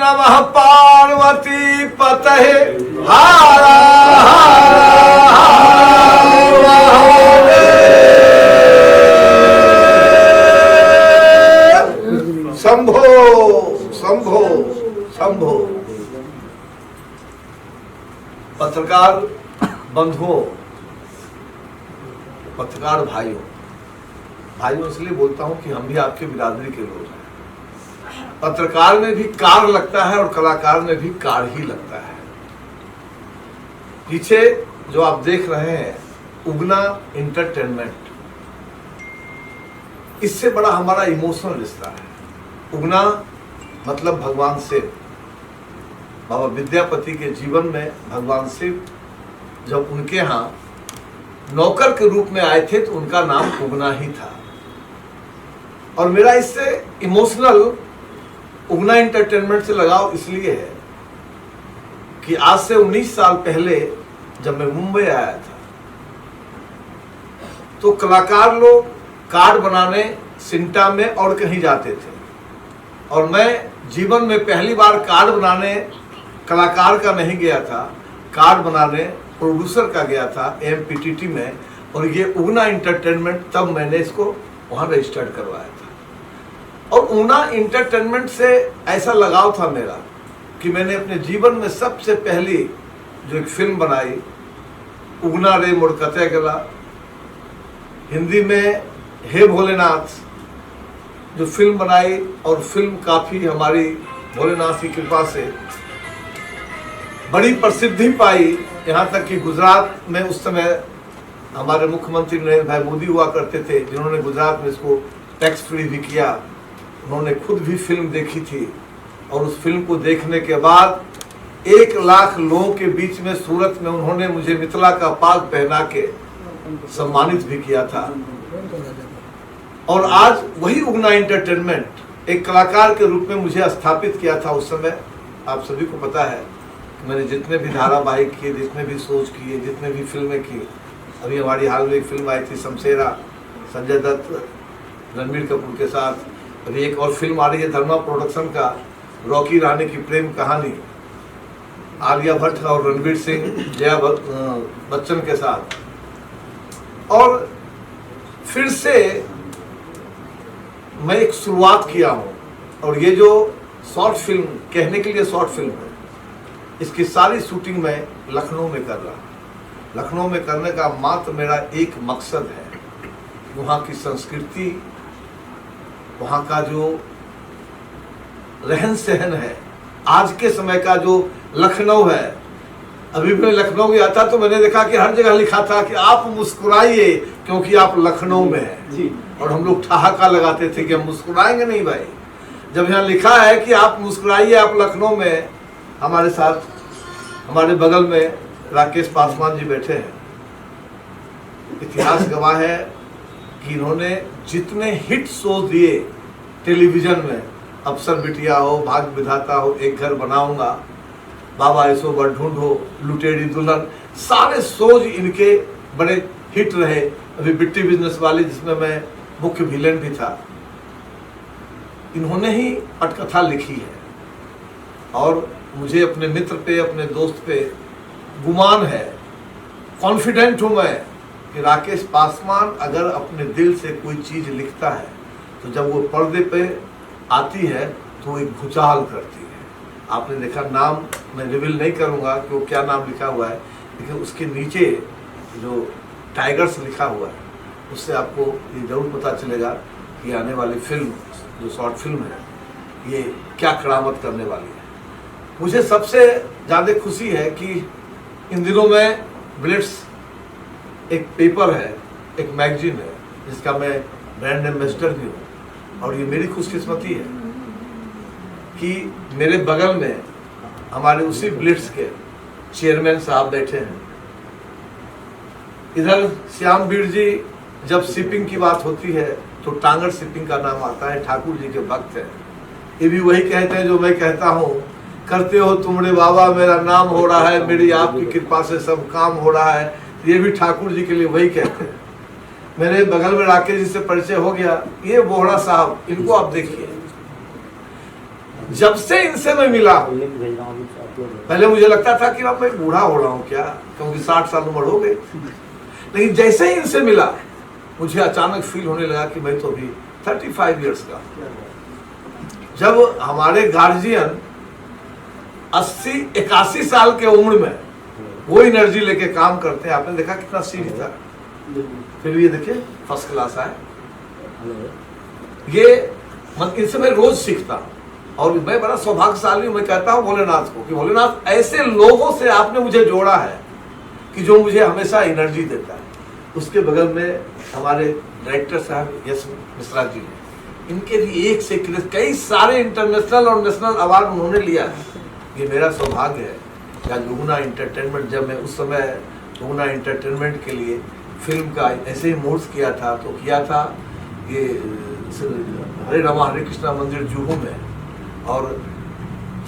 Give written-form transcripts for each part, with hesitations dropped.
नमः पार्वती पतये हर शंभो शंभो शंभो। पत्रकार बंधुओं, पत्रकार भाइयों, इसलिए बोलता हूं कि हम भी आपके बिरादरी के लोग हैं। पत्रकार में भी कार लगता है और कलाकार में भी कार ही लगता है। पीछे जो आप देख रहे हैं उगना एंटरटेनमेंट, इससे बड़ा हमारा इमोशनल रिश्ता है। उगना मतलब भगवान शिव। बाबा विद्यापति के जीवन में भगवान शिव जब उनके यहाँ नौकर के रूप में आए थे तो उनका नाम उगना ही था। और मेरा इससे इमोशनल उगना एंटरटेनमेंट से लगाव इसलिए है कि आज से 19 साल पहले जब मैं मुंबई आया था तो कलाकार लोग कार्ड बनाने सिंटा में और कहीं जाते थे, और मैं जीवन में पहली बार कार्ड बनाने कलाकार का नहीं गया था, कार्ड बनाने प्रोड्यूसर का गया था एमपीटीटी में। और ये उगना एंटरटेनमेंट तब मैंने इसको वहाँ रजिस्टर्ड करवाया था। और उगना एंटरटेनमेंट से ऐसा लगाव था मेरा कि मैंने अपने जीवन में सबसे पहली जो एक फिल्म बनाई उगना रे मुड़कते गला, हिंदी में हे भोलेनाथ, जो फिल्म बनाई और फिल्म काफ़ी हमारी भोलेनाथ की कृपा से बड़ी प्रसिद्धि पाई। यहाँ तक कि गुजरात में उस समय हमारे मुख्यमंत्री नरेंद्र भाई मोदी हुआ करते थे, जिन्होंने गुजरात में इसको टैक्स फ्री भी किया। उन्होंने खुद भी फिल्म देखी थी और उस फिल्म को देखने के बाद 1 लाख लोगों के बीच में सूरत में उन्होंने मुझे मिथिला का पाग पहना के सम्मानित भी किया था। और आज वही उगना एंटरटेनमेंट एक कलाकार के रूप में मुझे स्थापित किया था। उस समय आप सभी को पता है कि मैंने जितने भी धारावाहिक किए, जितने भी शोज किए, जितने भी फिल्में की, अभी हमारी हाल में एक फिल्म आई थी शमशेरा, संजय दत्त रणबीर कपूर के साथ। अभी एक और फिल्म आ रही है धर्मा प्रोडक्शन का, रॉकी रानी की प्रेम कहानी, आलिया भट्ट और रणवीर सिंह जया बच्चन के साथ। और फिर से मैं एक शुरुआत किया हूँ, और ये जो शॉर्ट फिल्म, कहने के लिए शॉर्ट फिल्म है, इसकी सारी शूटिंग मैं लखनऊ में कर रहा हूँ। लखनऊ में करने का मात्र मेरा एक मकसद है, वहाँ की संस्कृति, वहाँ का जो रहन सहन है, आज के समय का जो लखनऊ है। अभी मैं लखनऊ गया था तो मैंने देखा कि हर जगह लिखा था कि आप मुस्कुराइए क्योंकि आप लखनऊ में हैं। और हम लोग ठहाका लगाते थे कि हम मुस्कुराएंगे नहीं भाई। जब यहाँ लिखा है कि आप मुस्कुराइए, आप लखनऊ में, हमारे साथ हमारे बगल में राकेश पासवान जी बैठे हैं। इतिहास गवाह है कि इन्होंने जितने हिट शो दिए टेलीविजन में, अफसर बिटिया हो, भाग्य विधाता हो, एक घर बनाऊंगा, बाबा ऐसो बर ढूंढो, लुटेरी दुल्हन, सारे शोज इनके बड़े हिट रहे। अभी बिट्टी बिजनेस वाली, जिसमें मैं मुख्य विलेन भी था, इन्होंने ही पटकथा लिखी है। और मुझे अपने मित्र पे, अपने दोस्त पे गुमान है, कॉन्फिडेंट हूँ मैं कि राकेश पासवान अगर अपने दिल से कोई चीज़ लिखता है तो जब वो पर्दे पे आती है तो एक भूचाल करती है। आपने देखा, नाम मैं रिवील नहीं करूँगा कि वो क्या नाम लिखा हुआ है, लेकिन उसके नीचे जो टाइगर्स लिखा हुआ है उससे आपको ये जरूर पता चलेगा कि आने वाली फिल्म, जो शॉर्ट फिल्म है, ये क्या करामत करने वाली है। मुझे सबसे ज़्यादा खुशी है कि इन दिनों में ब्लिट्स एक पेपर है, एक मैगजीन है, जिसका मैं ब्रांड एम्बेसडर भी हूँ। और ये मेरी खुशकिस्मती है कि मेरे बगल में हमारे उसी ब्लिट्स के चेयरमैन साहब बैठे हैं। इधर श्याम बीर जी, जब शिपिंग की बात होती है तो टांगर शिपिंग का नाम आता है, ठाकुर जी के भक्त हैं। ये भी वही कहते हैं जो मैं कहता हूँ, करते हो तुमरे बाबा, मेरा नाम हो रहा है, मेरी आपकी कृपा से सब काम हो रहा है। ये भी ठाकुर जी के लिए वही कहते हैं। मेरे बगल में राकेश जी से परिचय हो गया, ये बोहरा साहब, इनको आप देखिए, जब से इनसे मैं मिला, पहले मुझे लगता था कि अब मैं बूढ़ा हो रहा हूँ क्या, क्योंकि 60 साल उम्र हो गई। लेकिन जैसे ही इनसे मिला मुझे अचानक फील होने लगा कि मैं तो अभी 35 इयर्स का। जब हमारे गार्जियन 80-81 साल के उम्र में वो एनर्जी लेके काम करते हैं, आपने देखा कितना सीख था। फिर ये देखिए फर्स्ट क्लास आए, ये इनसे मैं रोज सीखता हूँ और मैं बड़ा सौभाग्यशाली हूँ। मैं कहता हूँ भोलेनाथ को कि भोलेनाथ ऐसे लोगों से आपने मुझे जोड़ा है कि जो मुझे हमेशा एनर्जी देता है। उसके बगल में हमारे डायरेक्टर साहब यश मिश्रा जी हैं, इनके भी एक से कई सारे इंटरनेशनल और नेशनल अवार्ड उन्होंने लिया है। ये मेरा सौभाग्य है। या लुगना एंटरटेनमेंट, जब मैं उस समय लुगना एंटरटेनमेंट के लिए फिल्म का ऐसे ही मूर्त किया था, तो किया था ये हरे रामा हरे कृष्णा मंदिर जुहू में, और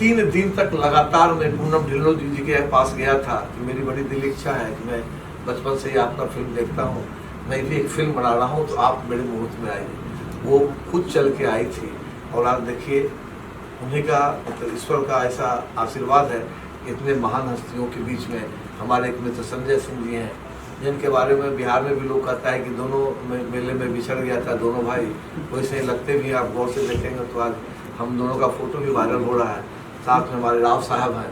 3 दिन तक लगातार मैं पूनम ढिल्लो जी के पास गया था कि मेरी बड़ी दिल इच्छा है कि मैं बचपन से ही आपका फिल्म देखता हूँ, मैं भी एक फिल्म बना रहा हूँ, तो आप मेरे मुहूर्त में आइए। वो खुद चल के आई थी और आज देखिए उन्हीं का मतलब ईश्वर का ऐसा आशीर्वाद है। इतने महान हस्तियों के बीच में हमारे एक मित्र संजय सिंह जी हैं, जिनके बारे में बिहार में भी लोग कहता है कि दोनों मेले में बिछड़ गया था दोनों भाई, वैसे ही लगते भी हैं। आप गौर से देखेंगे तो आज हम दोनों का फोटो भी वायरल हो रहा है। साथ में हमारे राव साहब हैं,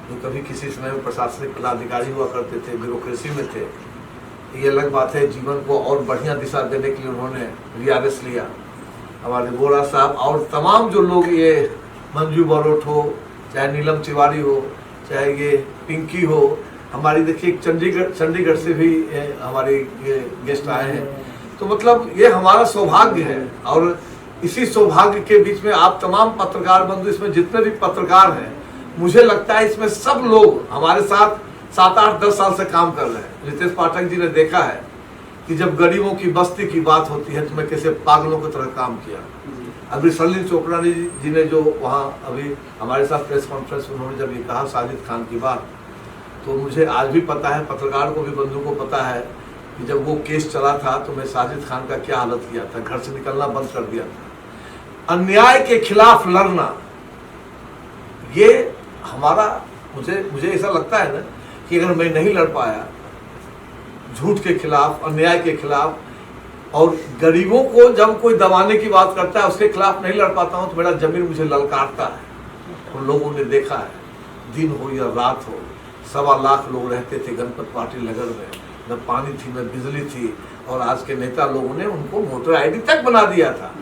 जो कभी किसी समय में प्रशासनिक पदाधिकारी हुआ करते थे, ब्यूरोक्रेसी में थे। ये अलग बात है, जीवन को और बढ़िया दिशा देने के लिए उन्होंने वीआरएस लिया। हमारे बोरा साहब और तमाम जो लोग, ये मंजू बरोट हो, चाहे नीलम तिवारी हो, चाहे ये पिंकी हो, हमारी देखिए चंडीगढ़ से भी हमारे ये गेस्ट आए हैं। तो मतलब ये हमारा सौभाग्य है, और इसी सौभाग्य के बीच में आप तमाम पत्रकार बंधु, इसमें जितने भी पत्रकार हैं, मुझे लगता है इसमें सब लोग हमारे साथ 7-8-10 साल से काम कर रहे हैं। रितेश पाठक जी ने देखा है कि जब गरीबों की बस्ती की बात होती है तो मैं कैसे पागलों की तरह काम किया। अभी सलील चोपड़ा जी ने जो वहाँ अभी हमारे साथ प्रेस कॉन्फ्रेंस में उन्होंने जब ये कहा साजिद खान की बात, तो मुझे आज भी पता है, पत्रकार को भी बंधु को पता है कि जब वो केस चला था तो मैं साजिद खान का क्या हालत किया था, घर से निकलना बंद कर दिया था। अन्याय के खिलाफ लड़ना, ये हमारा, मुझे ऐसा लगता है ना कि अगर मैं नहीं लड़ पाया झूठ के खिलाफ, अन्याय के खिलाफ, और गरीबों को जब कोई दबाने की बात करता है उसके खिलाफ नहीं लड़ पाता हूँ, तो मेरा जमीन मुझे ललकारता है। उन लोगों ने देखा है, दिन हो या रात हो, 1.25 लाख लोग रहते थे गणपत पाटिल नगर में, न पानी थी न बिजली थी, और आज के नेता लोगों ने उनको वोटर आईडी तक बना दिया था।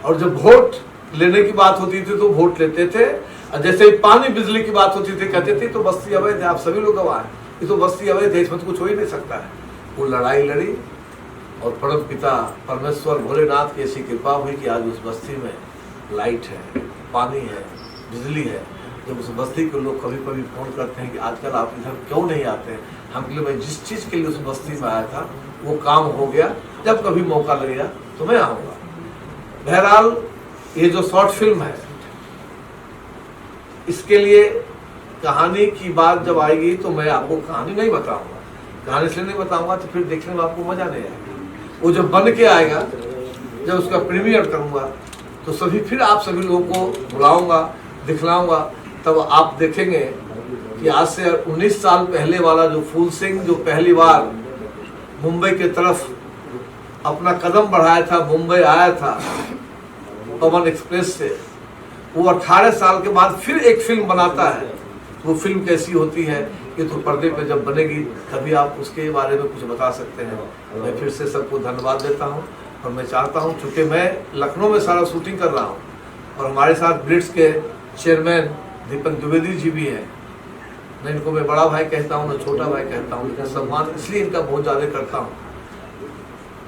और जब वोट लेने की बात होती थी तो वोट लेते थे, और जैसे ही पानी बिजली की बात होती थी कहते थे तो बस्ती अवैध है। आप सभी लोग गवाह हैं, ये तो बस्ती अवैध है, इसमें तो कुछ हो ही नहीं सकता है। वो लड़ाई लड़ी और परम पिता परमेश्वर भोलेनाथ की ऐसी कृपा हुई कि आज उस बस्ती में लाइट है, पानी है, बिजली है। जब उस बस्ती के लोग कभी कभी फोन करते हैं कि आजकल आप इधर क्यों नहीं आते हैं, हम के लिए, मैं जिस चीज़ के लिए उस बस्ती में आया था वो काम हो गया, जब कभी मौका लगेगा तो मैं आऊँगा। बहरहाल ये जो शॉर्ट फिल्म है, इसके लिए कहानी की बात जब आएगी तो मैं आपको कहानी नहीं बताऊंगा। कहानी इसलिए नहीं बताऊंगा तो फिर देखने में आपको मजा नहीं आएगा। वो जब बन के आएगा, जब उसका प्रीमियर करूंगा तो फिर आप सभी लोगों को बुलाऊंगा, दिखलाऊंगा, तब आप देखेंगे कि आज से 19 साल पहले वाला जो फूल सिंह जो पहली बार मुंबई की तरफ अपना कदम बढ़ाया था, मुंबई आया था पवन एक्सप्रेस से, वो 18 साल के बाद फिर एक फिल्म बनाता है। वो फिल्म कैसी होती है ये तो पर्दे पे जब बनेगी तभी आप उसके बारे में कुछ बता सकते हैं। मैं फिर से सबको धन्यवाद देता हूँ, और मैं चाहता हूँ, चूँकि मैं लखनऊ में सारा शूटिंग कर रहा हूँ और हमारे साथ ब्लिट्स के चेयरमैन दीपक द्विवेदी जी भी हैं। मैं इनको मैं बड़ा भाई कहता हूँ, न छोटा भाई कहता हूँ, लेकिन सम्मान इसलिए इनका बहुत ज़्यादा करता हूँ।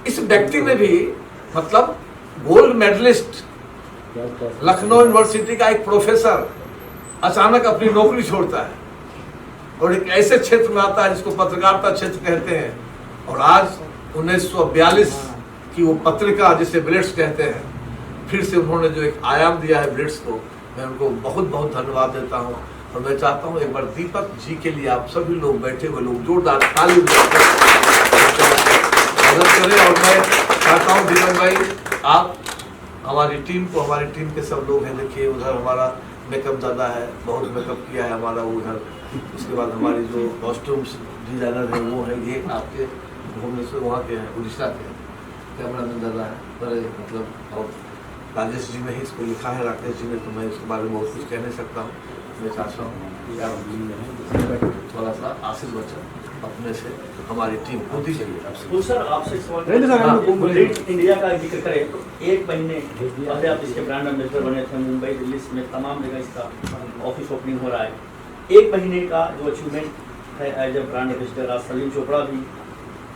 इस व्यक्ति ने भी मतलब गोल्ड मेडलिस्ट, लखनऊ यूनिवर्सिटी का एक प्रोफेसर अचानक अपनी नौकरी छोड़ता है और एक ऐसे क्षेत्र में आता है जिसको पत्रकारिता क्षेत्र कहते हैं, और आज 1942 की वो पत्रिका जिसे ब्लिट्स कहते हैं, फिर से उन्होंने जो एक आयाम दिया है ब्लिट्स को, मैं उनको बहुत बहुत धन्यवाद देता हूँ। और मैं चाहता हूँ एक बार दीपक जी के लिए आप सभी लोग बैठे हुए लोग जोरदार ताली मदद करें। और मैं चाहता हूँ दीपक भाई आप हमारी टीम के सब लोग हैं। देखिए उधर हमारा मेकअप दादा है, बहुत मेकअप किया है हमारा वो उधर। उसके बाद हमारी जो कॉस्ट्यूम्स डिज़ाइनर है वो है, ये आपके भुवनेश्वर वहाँ के हैं, उड़ीसा के कैमरामैन दादा है बड़े, मतलब। और राजेश जी ने ही इसको लिखा है, राकेश जी ने, तो मैं इसके बारे में बहुत कुछ कह नहीं सकता हूँ। मैं चाहता हूँ कि आप थोड़ा सा आशीर्वचन अपने से हमारी टीम को दीजिए। सर आपसे सवाल, इंडिया का जिक्र करें तो 1 महीने पहले आप इसके ब्रांड एम्बेसडर बने थे, मुंबई दिल्ली में तमाम जगह इसका ऑफिस ओपनिंग हो रहा है। 1 महीने का जो अचीवमेंट है एज ए ब्रांड एम्बेसडर, आज सलीम चोपड़ा भी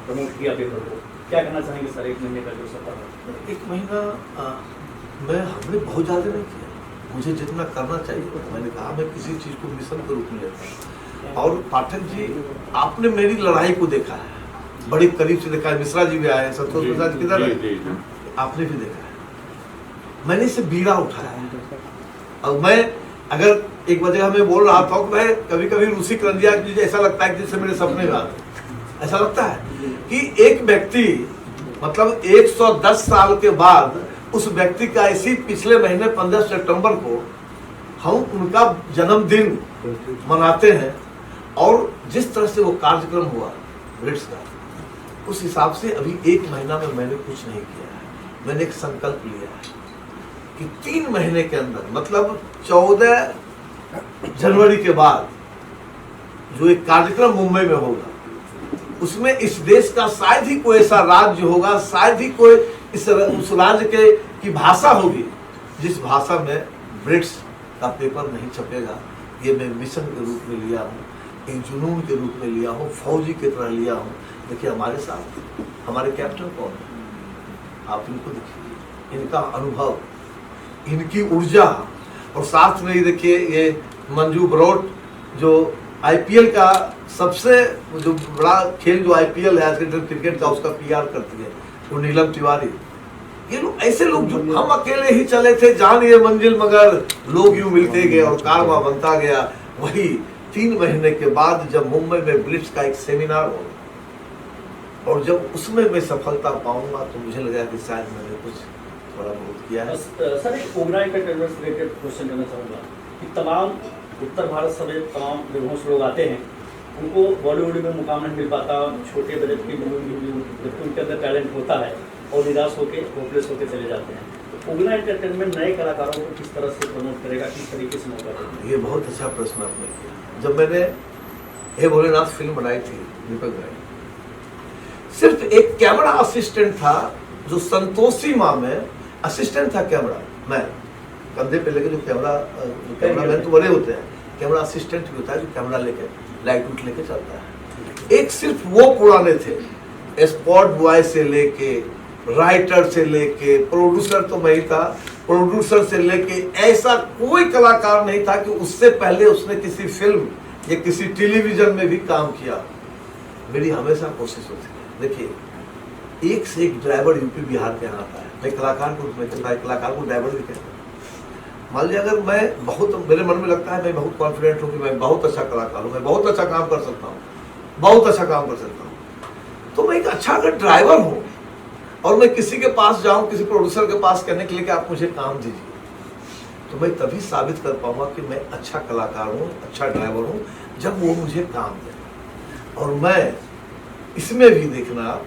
प्रमोट किया पेपर को, क्या कहना चाहेंगे सर 1 महीने का जो सफर है? 1 महीना हमने बहुत ज़्यादा नहीं किया, मुझे जितना करना चाहिए मैंने कहा। मैं किसी चीज़ को मिशन के रूप में लेता हूँ। और पाठक जी, आपने मेरी लड़ाई को देखा है, बड़ी करीब से देखा है। मिश्रा जी भी आए, संतोष प्रसाद जी किधर है, आपने भी देखा है। मैंने इसे बीड़ा उठाया है। और मैं अगर एक वजह मैं बोल रहा था कि मैं कभी कभी रूसी करंजिया मुझे ऐसा लगता है कि जैसे मेरे सपने में आते, ऐसा लगता है कि एक व्यक्ति मतलब 110 साल के बाद उस व्यक्ति का इसी पिछले महीने 15 सितंबर को हम उनका जन्मदिन मनाते हैं। और जिस तरह से वो कार्यक्रम हुआ ब्रिट्स का, उस हिसाब से अभी 1 महीना में मैंने कुछ नहीं किया है। मैंने एक संकल्प लिया है कि 3 महीने के अंदर, मतलब 14 जनवरी के बाद जो एक कार्यक्रम मुंबई में होगा, उसमें इस देश का शायद ही कोई ऐसा राज्य होगा, शायद ही कोई उस राज्य की भाषा होगी जिस भाषा में ब्रिट्स का पेपर नहीं छपेगा। ये मैं मिशन के रूप में लिया हूँ, एक जुनून के रूप में लिया हूँ, फौजी की तरह लिया हूँ। देखिए हमारे साथ हमारे कैप्टन कौन है, आप इनको देखिए, इनका अनुभव, इनकी ऊर्जा, और साथ में ही देखिए ये मंजू बरोट जो आईपीएल का सबसे जो बड़ा खेल जो आईपीएल है क्रिकेट का, उसका पीआर करती है, वो नीलम तिवारी। ये लोग ऐसे लोग जो हम अकेले ही चले थे जान ये मंजिल, मगर लोग यूं मिलते गए और कारवां बनता गया। वही 3 महीने के बाद जब मुंबई में ब्लिट्स का एक सेमिनार होगा और जब उसमें मैं सफलता पाऊंगा तो मुझे लगा कि शायद मैंने कुछ थोड़ा बहुत किया है। सर एक ओबराय एंटरटेनमेंट से रिलेटेड क्वेश्चन करना चाहूँगा कि तमाम उत्तर भारत समेत तमाम जगहों से लोग आते हैं, उनको बॉलीवुड में मुकाम नहीं मिल पाता, छोटे बजट की मूवी जबकि उनके अंदर टैलेंट होता है और निराश होकर होपलेस होकर चले जाते हैं। तो ओबराय एंटरटेनमेंट नए कलाकारों को किस तरह से प्रमोट करेगा, किस तरीके से मौका देगा? ये बहुत अच्छा प्रश्न आपने किया। जब मैंने हे भोलेनाथ फिल्म बनाई थी दीपक भाई, सिर्फ एक कैमरा असिस्टेंट था जो संतोषी माँ में असिस्टेंट था कैमरा मैन, कंधे पे लेके जो कैमरामैन तो बड़े होते हैं, कैमरा असिस्टेंट भी होता है जो कैमरा लेके लाइट उठ लेके चलता है। एक सिर्फ वो पुराने थे, स्पॉट बॉय से लेके राइटर से लेके प्रोड्यूसर तो मैं ही था, प्रोड्यूसर से लेके ऐसा कोई कलाकार नहीं था कि उससे पहले उसने किसी फिल्म या किसी टेलीविजन में भी काम किया। मेरी हमेशा कोशिश होती है। देखिए एक से एक ड्राइवर यूपी बिहार के यहाँ आता है, मैं कलाकार को कलाकार को ड्राइवर भी कहता हूँ। मान लिया अगर मैं बहुत, मेरे मन में लगता है मैं बहुत कॉन्फिडेंट हूँ कि मैं बहुत अच्छा कलाकार हूँ, मैं बहुत अच्छा काम कर सकता हूँ, बहुत अच्छा काम कर सकता हूँ, तो मैं एक अच्छा अगर ड्राइवर हूँ और मैं किसी के पास जाऊँ, किसी प्रोड्यूसर के पास कहने के लिए कि आप मुझे काम दीजिए, तो मैं तभी साबित कर पाऊंगा कि मैं अच्छा कलाकार हूँ, अच्छा ड्राइवर हूँ, जब वो मुझे काम दे। और मैं इसमें भी देखना,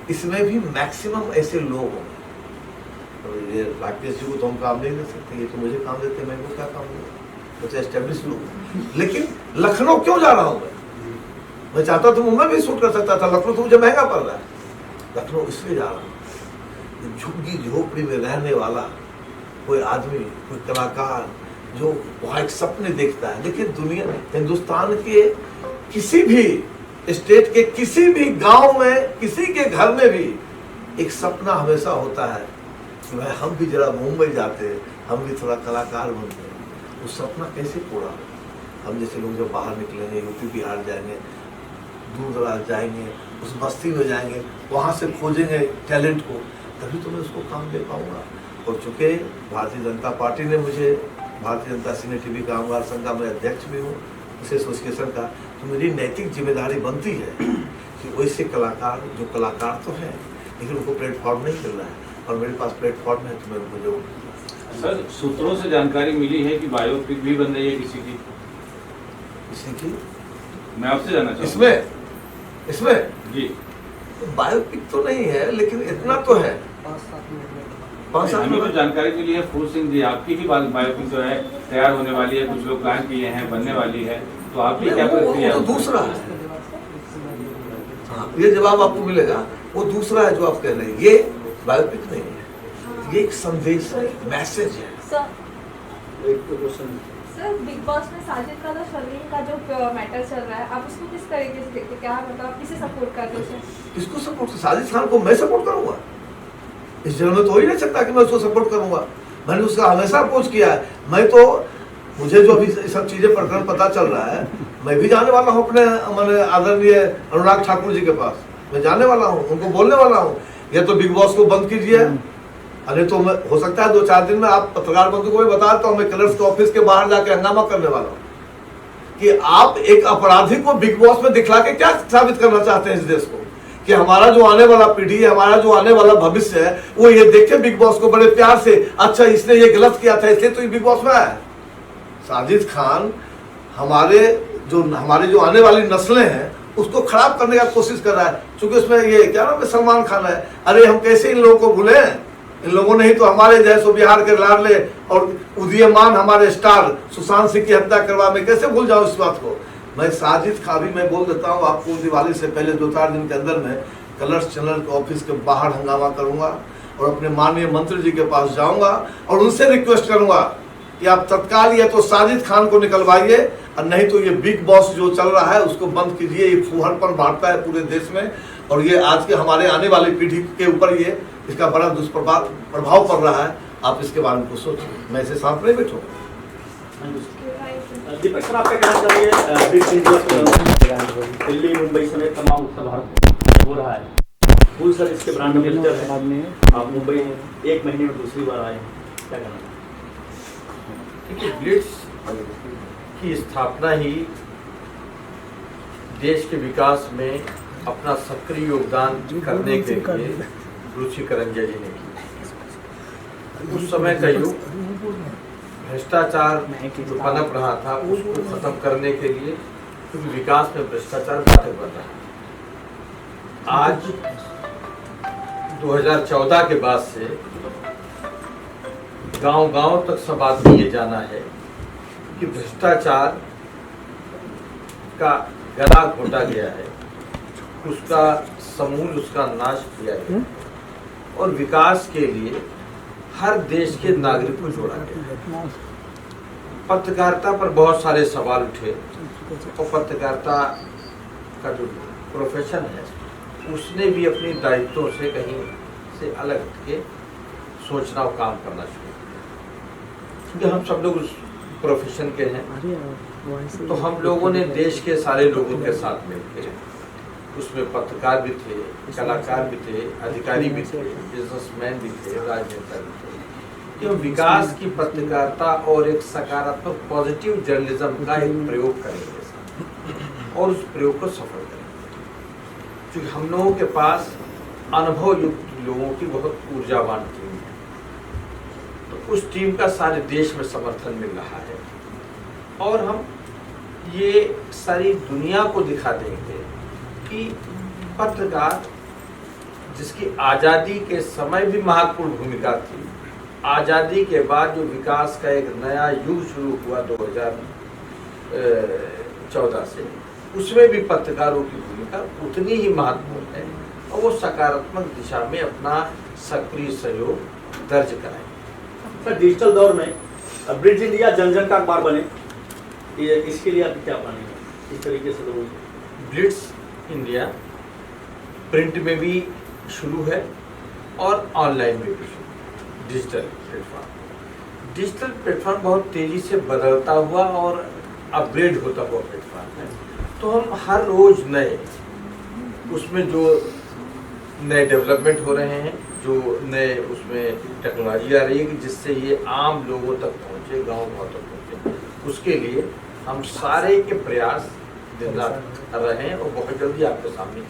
इसमें भी मैक्सिमम ऐसे लोग होंगे। तो ये राकेश जी को तो हम काम नहीं दे सकते, ये तो मुझे काम देते, मैं इनको क्या काम दूंगा, कुछ एस्टेब्लिश लोग। लेकिन लखनऊ क्यों जा रहा हूँ मैं चाहता तो मुंबई भी शूट कर सकता था, लखनऊ तो मुझे महंगा पड़ रहा है। लखनऊ इसलिए जा रहा हूँ, झुग्गी झोपड़ी में रहने वाला कोई आदमी, कोई कलाकार जो वहाँ एक सपने देखता है। देखिए दुनिया, हिंदुस्तान के किसी भी स्टेट के किसी भी गांव में, किसी के घर में भी एक सपना हमेशा होता है कि भाई हम भी जरा मुंबई जाते, हम भी थोड़ा कलाकार बनते। वो सपना कैसे पूरा? हम जैसे लोग जब बाहर निकलेंगे, यूपी बिहार जाएंगे, दूर दराज जाएंगे, उस बस्ती में जाएंगे, वहाँ से खोजेंगे टैलेंट को, तभी तो मैं उसको काम दे पाऊँगा। और चूँकि भारतीय जनता पार्टी ने मुझे, भारतीय जनता सीनियर टीवी कामगार संघ का मैं अध्यक्ष भी हूँ, उस एसोसिएशन का, तो मेरी नैतिक जिम्मेदारी बनती है कि वैसे कलाकार जो कलाकार तो हैं लेकिन उनको प्लेटफॉर्म नहीं मिल रहा है, और मेरे पास प्लेटफॉर्म है तो मैं मुझे सर सूत्रों से जानकारी मिली है कि बायोपिक भी बन रही है किसी की। किसी की मैं आपसे जानना चाहूँगा इसमें जी। बायोपिक तो नहीं है, लेकिन इतना तो है 5-7 हमें मिनट। जो जानकारी मिली है फूल सिंह जी आपकी ही बायोपिक जो है तैयार होने वाली है, कुछ लोग प्लान किए हैं, बनने वाली है, तो आपकी क्या प्रक्रिया वो है? तो दूसरा है। हाँ, ये जवाब आपको मिलेगा, वो दूसरा है जो आप कह रहे हैं। ये बायोपिक नहीं है, ये एक संदेश है, मैसेज है। सर बिग बॉस में साजिद का तो शर्मीन का जो मैटर चल रहा है, आप उसको किस तरीके से देखते हैं? क्या मतलब आप किसे सपोर्ट करते हैं? किसको सपोर्ट? साजिद खान को मैं सपोर्ट करूंगा? इस जन्म में तो हो ही नहीं सकता कि मैं उसको सपोर्ट करूंगा। मैंने उसका हमेशा अपोज किया है। मैं तो, मुझे जो अभी सब चीजें प्रकरण पता चल रहा है, मैं भी जाने वाला हूँ अपने मैंने आदरणीय अनुराग ठाकुर जी के पास। मैं जाने वाला हूँ, उनको बोलने वाला हूँ या तो बिग बॉस को बंद कीजिए, अरे तो मैं हो सकता है 2-4 दिन में आप पत्रकार बंधु को भी बता देता हूँ, मैं कलर्स के ऑफिस के बाहर जाके हंगामा करने वाला हूँ कि आप एक अपराधी को बिग बॉस में दिखला के क्या साबित करना चाहते हैं इस देश को, कि हमारा जो आने वाला पीढ़ी है, हमारा जो आने वाला भविष्य है, वो ये देखे बिग बॉस को बड़े प्यार से, अच्छा इसने ये गलत किया था इसलिए तो ये बिग बॉस में आया है। साजिद खान हमारे जो आने वाली नस्लें हैं उसको खराब करने का कोशिश कर रहा है, क्योंकि उसमें ये क्या नाम है, सलमान खान है। अरे हम कैसे इन लोगों को भूले? इन लोगों ने ही तो हमारे जैसो बिहार के लाडले और उदीयमान हमारे स्टार सुशांत सिंह की हत्या करवा, मैं कैसे भूल जाऊं इस बात को। मैं साजिद खान भी मैं बोल देता हूँ आपको, दिवाली से पहले 2-4 दिन के अंदर में कलर्स चैनल के ऑफिस के बाहर हंगामा करूंगा और अपने माननीय मंत्री जी के पास जाऊंगा और उनसे रिक्वेस्ट करूंगा कि आप तत्काल या तो साजिद खान को निकलवाइए और नहीं तो ये बिग बॉस जो चल रहा है उसको बंद कीजिए। ये फूहड़पन बांटता है पूरे देश में और ये आज के हमारे आने वाली पीढ़ी के ऊपर ये इसका बड़ा दुष्प्रभाव पड़ रहा है। आप इसके बारे में कुछ सोचिए, मैं इसे साथ नहीं बैठूंगा। दीपक सर, आप क्या कहना चाहिए? बिग इंडिया दिल्ली मुंबई समेत तमाम उत्तर भारत हो रहा है, फुल सर इसके ब्रांड एम्बेसडर हैं, आप मुंबई 1 महीने में दूसरी बार आए, क्या कहना? देखिए, ब्लिट्स की स्थापना ही देश के विकास में अपना सक्रिय योगदान करने के लिए रुचि करंजिया जी ने की। उस समय का युग भ्रष्टाचार जो पनप रहा था उसको खत्म करने के लिए, क्योंकि विकास में भ्रष्टाचार घातक बन रहा है। आज 2014 के बाद से गांव-गांव तक सब आदमी ये जाना है कि भ्रष्टाचार का गला घोटा गया है, उसका समूल उसका नाश किया गया और विकास के लिए हर देश के नागरिक को जोड़ा गया। पत्रकारिता पर बहुत सारे सवाल उठे और पत्रकारिता का जो प्रोफेशन है उसने भी अपनी दायित्वों से कहीं से अलग के सोचना और काम करना शुरू किया, क्योंकि हम सब लोग उस प्रोफेशन के हैं। तो हम लोगों ने देश के सारे लोगों के साथ मिलकर, उसमें पत्रकार भी थे, कलाकार भी थे, अधिकारी भी थे, बिजनेसमैन भी थे, राजनेता भी थे, कि हम विकास की पत्रकारिता और एक सकारात्मक पॉजिटिव जर्नलिज्म का एक प्रयोग करेंगे और उस प्रयोग को सफल करेंगे, क्योंकि हम लोगों के पास अनुभव युक्त लोगों की बहुत ऊर्जावान टीम है। तो उस टीम का सारे देश में समर्थन मिल रहा है और हम ये सारी दुनिया को दिखा देंगे कि पत्रकार, जिसकी आज़ादी के समय भी महत्वपूर्ण भूमिका थी, आज़ादी के बाद जो विकास का एक नया युग शुरू हुआ 2014 से, उसमें भी पत्रकारों की भूमिका उतनी ही महत्वपूर्ण है और वो सकारात्मक दिशा में अपना सक्रिय सहयोग दर्ज कराए। सर, डिजिटल दौर में ब्रिज इंडिया जन जन का अखबार बने, ये इसके लिए आपकी क्या प्लानिंग है? इस तरीके से लोगों ब्लिट्स इंडिया प्रिंट में भी शुरू है और ऑनलाइन में भी शुरू है। डिजिटल प्लेटफॉर्म बहुत तेज़ी से बदलता हुआ और अपग्रेड होता हुआ प्लेटफॉर्म है, तो हम हर रोज़ नए उसमें जो नए डेवलपमेंट हो रहे हैं, जो नए उसमें टेक्नोलॉजी आ रही है कि जिससे ये आम लोगों तक पहुँचे, गाँव तक पहुँचे, उसके लिए हम सारे के प्रयास दिन रात कर रहे हैं और बहुत जल्दी आपके सामने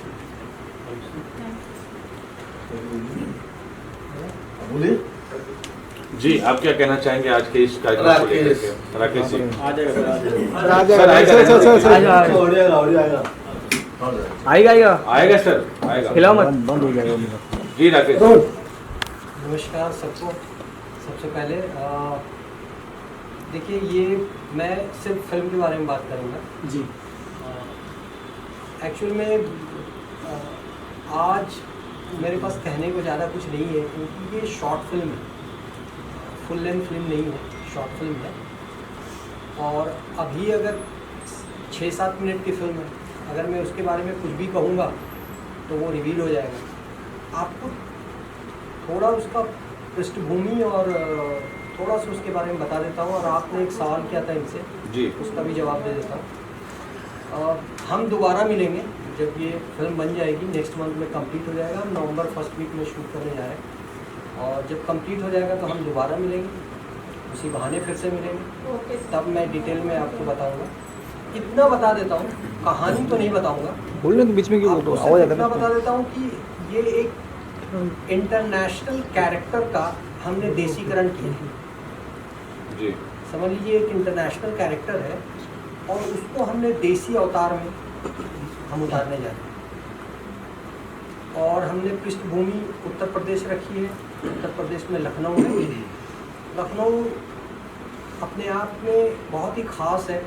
बोलिए। जी, आप क्या कहना चाहेंगे आज के इस कार्यक्रम को लेकर राकेश। के? राकेश जी, आ जाएगा सर, आ जाएगा। सर आएगा, आएगा आएगा सर, आएगा। हिलाओ मत। जी राकेश, नमस्कार सबको। सबसे पहले देखिए, ये मैं सिर्फ फिल्म के बारे में बात करूँगा जी। एक्चुअल में आज मेरे पास कहने को ज़्यादा कुछ नहीं है, क्योंकि ये शॉर्ट फिल्म है, फुल लेंथ फिल्म नहीं है, शॉर्ट फिल्म है। और अभी अगर 6-7 मिनट की फिल्म है, अगर मैं उसके बारे में कुछ भी कहूँगा तो वो रिवील हो जाएगा। आपको थोड़ा उसका पृष्ठभूमि और थोड़ा सा उसके बारे में बता देता हूँ, और आपने एक सवाल किया था इनसे, जी, उसका भी जवाब दे देता हूँ। हम दोबारा मिलेंगे जब ये फिल्म बन जाएगी, नेक्स्ट मंथ में कंप्लीट हो जाएगा। हम नवंबर फर्स्ट वीक में शूट करने जा रहे हैं, और जब कंप्लीट हो जाएगा तो हम दोबारा मिलेंगे, उसी बहाने फिर से मिलेंगे। ओके तब मैं डिटेल में आपको बताऊँगा। इतना बता देता हूँ, कहानी तो नहीं बताऊँगा, बोलने के बीच में क्यों आपको आवाज सिर्फ आता इतना है? बता देता हूँ कि ये एक इंटरनेशनल कैरेक्टर का हमने देसीकरण किया है। जी, समझ लीजिए एक इंटरनेशनल कैरेक्टर है, और उसको हमने देसी अवतार में हम उतारने जा रहे हैं। और हमने पृष्ठभूमि उत्तर प्रदेश रखी है। उत्तर प्रदेश में लखनऊ है। लखनऊ अपने आप में बहुत ही ख़ास है।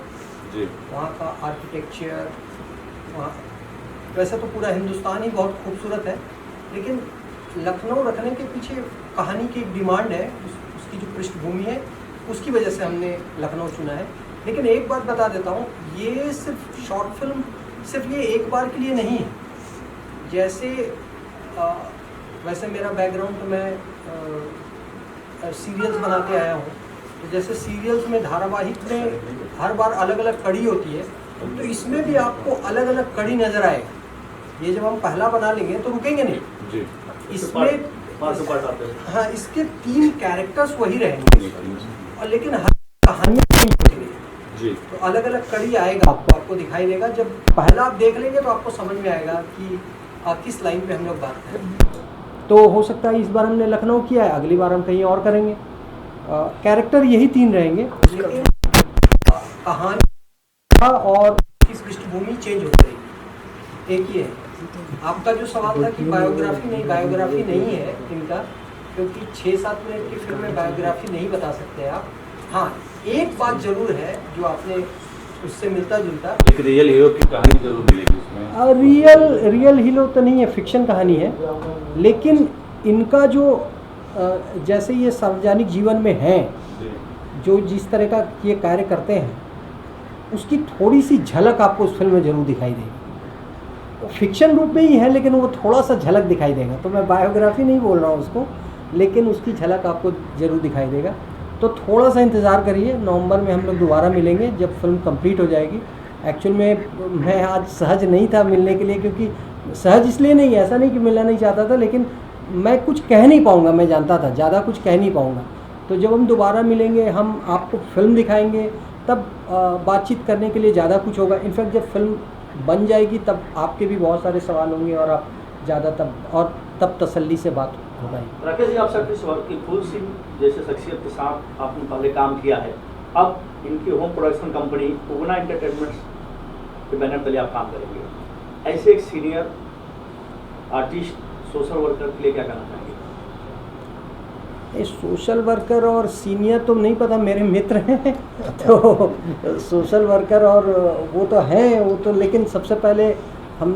जी, वहाँ का आर्किटेक्चर, वहाँ वैसे तो पूरा हिंदुस्तान ही बहुत खूबसूरत है, लेकिन लखनऊ रखने के पीछे कहानी की एक डिमांड है, उसकी जो पृष्ठभूमि है उसकी वजह से हमने लखनऊ चुना है। लेकिन एक बात बता देता हूँ, ये सिर्फ शॉर्ट फिल्म सिर्फ ये एक बार के लिए नहीं है। जैसे वैसे मेरा बैकग्राउंड तो मैं सीरियल्स बनाते आया हूँ, तो जैसे सीरियल्स में धारावाहिक में हर बार अलग अलग कड़ी होती है, तो इसमें भी आपको अलग अलग कड़ी नज़र आएगा। ये जब हम पहला बना लेंगे तो रुकेंगे नहीं, जी, इसमें पार्ट आते हैं। हाँ, इसके 3 कैरेक्टर्स वही रहेंगे, और लेकिन हर कहानी चेंज होगी। जी, तो अलग अलग कड़ी आएगा, आपको दिखाई देगा। जब पहला आप देख लेंगे तो आपको समझ में आएगा कि किस लाइन पे हम लोग बात करें। तो हो सकता है इस बार हमने लखनऊ किया है, अगली बार हम कहीं और करेंगे। कैरेक्टर यही 3 रहेंगे, लेकिन कहानी और किस पृष्ठभूमि चेंज होती रहेगी, एक ही है। आपका जो सवाल था कि बायोग्राफी नहीं है इनका, क्योंकि 6-7 मिनट की फिल्म में बायोग्राफी नहीं बता सकते आप। हाँ, एक बात जरूर है जो आपने उससे मिलता जुलता, एक रियल हीरो की कहानी जरूर मिलेगी उसमें। रियल हीरो तो नहीं है, फिक्शन कहानी है। लेकिन इनका जो जैसे ये सार्वजनिक जीवन में हैं, जी, जो जिस तरह का ये कार्य करते हैं, उसकी थोड़ी सी झलक आपको उस फिल्म में जरूर दिखाई देगी। फिक्शन रूप में ही है, लेकिन वो थोड़ा सा झलक दिखाई देगा। तो मैं बायोग्राफी नहीं बोल रहा हूँ उसको, लेकिन उसकी झलक आपको जरूर दिखाई देगा। तो थोड़ा सा इंतज़ार करिए, नवंबर में हम लोग दोबारा मिलेंगे जब फिल्म कंप्लीट हो जाएगी। एक्चुअल में मैं आज सहज नहीं था मिलने के लिए, क्योंकि सहज इसलिए नहीं, ऐसा नहीं कि मिलना नहीं चाहता था, लेकिन मैं कुछ कह नहीं पाऊँगा, मैं जानता था ज़्यादा कुछ कह नहीं पाऊँगा। तो जब हम दोबारा मिलेंगे, हम आपको फिल्म दिखाएंगे, तब बातचीत करने के लिए ज़्यादा कुछ होगा। इनफैक्ट जब फिल्म बन जाएगी तब आपके भी बहुत सारे सवाल होंगे, और आप ज़्यादा तब तसल्ली से बात होगा। राकेश जी, आपसे आपके सवाल कि फूल सिंह जैसे शख्सियत के साथ आपने पहले काम किया है, अब इनकी होम प्रोडक्शन कंपनी उगना एंटरटेनमेंट के बैनर तले आप काम करेंगे। ऐसे एक सीनियर आर्टिस्ट, सोशल वर्कर के लिए क्या कहना चाहेंगे? ये सोशल वर्कर और सीनियर तो नहीं पता, मेरे मित्र हैं तो सोशल वर्कर और वो तो हैं, वो तो, लेकिन सबसे पहले हम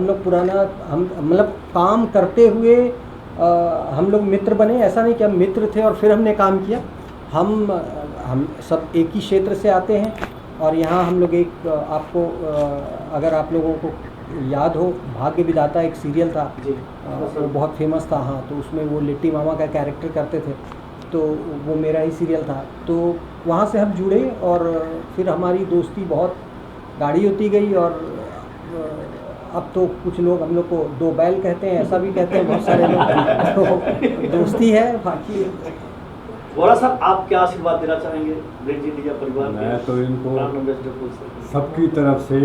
लोग पुराना, हम मतलब काम करते हुए हम लोग मित्र बने। ऐसा नहीं कि हम मित्र थे और फिर हमने काम किया। हम सब एक ही क्षेत्र से आते हैं, और यहाँ हम लोग एक आपको अगर आप लोगों को याद हो, भाग्य विधाता एक सीरियल था, वो बहुत फेमस था। हाँ, तो उसमें वो लिट्टी मामा का कैरेक्टर करते थे, तो वो मेरा ही सीरियल था। तो वहाँ से हम जुड़े, और फिर हमारी दोस्ती बहुत गाढ़ी होती गई। और अब तो कुछ लोग हम लोग को 2 बैल कहते हैं, ऐसा भी कहते हैं बहुत सारे लोग। तो दोस्ती है बाकी। बोरा साहब, आप क्या आशीर्वाद देना चाहेंगे ब्रिज इंडिया परिवार के? मैं तो इनको ब्रांड एम्बेसडर को सबकी तरफ से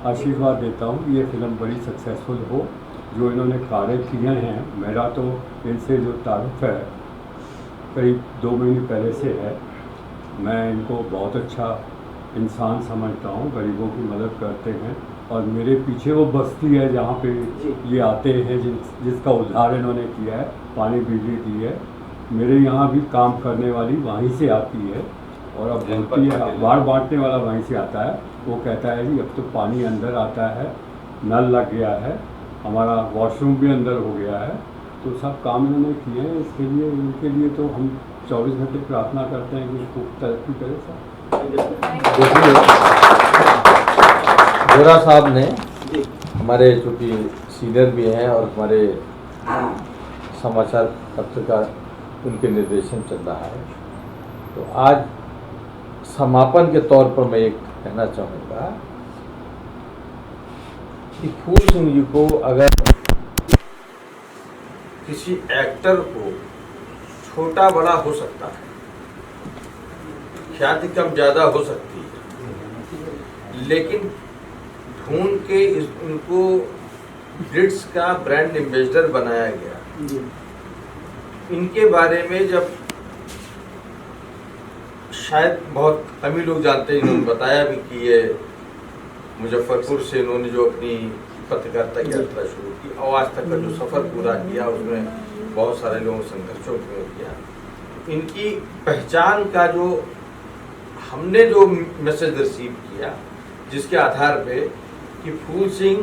आशीर्वाद देता हूँ, ये फिल्म बड़ी सक्सेसफुल हो, जो इन्होंने कार्य किए हैं, मेरा तो इनसे जो तारुफ है करीब 2 महीने पहले से है। मैं इनको बहुत अच्छा इंसान समझता हूँ, गरीबों की मदद करते हैं। और मेरे पीछे वो बस्ती है जहाँ पे ये आते हैं, जिसका उद्धार इन्होंने किया है, पानी बिजली दी है। मेरे यहाँ भी काम करने वाली वहीं से आती है और अब बोलती है, अखबार बांटने वाला वहीं से आता है। वो कहता है जी अब तो पानी अंदर आता है, नल लग गया है, हमारा वॉशरूम भी अंदर हो गया है। तो सब काम इन्होंने किए हैं। इसके लिए इनके लिए तो हम 24 घंटे प्रार्थना करते हैं कि उसको तरक्की करे सर। गोरा साहब ने हमारे चूँकि सीनियर भी हैं और हमारे समाचार पत्र का उनके निर्देशन चल रहा है, तो आज समापन के तौर पर मैं एक कहना चाहूँगा कि फूल सिंह जी को अगर किसी एक्टर को छोटा बड़ा हो सकता है, ख्याति कम ज़्यादा हो सकती है, लेकिन ढूंढ के उनको ब्रिट्स का ब्रांड एम्बेसडर बनाया गया। इनके बारे में जब शायद बहुत कम ही लोग जानते हैं, इन्होंने बताया भी कि ये मुजफ्फरपुर से इन्होंने जो अपनी पत्रकारिता की यात्रा शुरू की और आज तक का जो सफ़र पूरा किया उसमें बहुत सारे लोगों संघर्षों को किया। इनकी पहचान का जो हमने जो मैसेज रिसीव किया, जिसके आधार पे कि फूल सिंह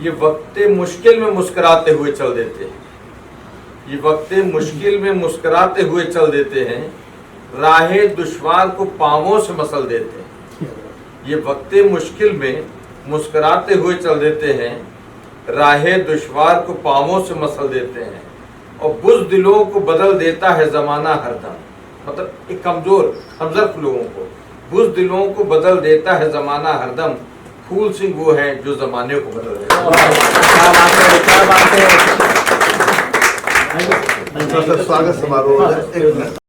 ये वक्त मुश्किल में मुस्कुराते हुए चल देते हैं, ये वक्त मुश्किल में मुस्कुराते हुए चल देते हैं, राहे दुश्वार को पांवों से मसल देते हैं। ये वक्त मुश्किल में मुस्कुराते हुए चल देते हैं, राहे दुश्वार को पांवों से मसल देते हैं और बुज़दिलों को बदल देता है ज़माना हरदम। मतलब एक कमज़ोर हमदर्द लोगों को बुज़दिलों को बदल देता है ज़माना हरदम। फूल सिंह वो है जो ज़माने को बदल देता है। स्वागत समारोह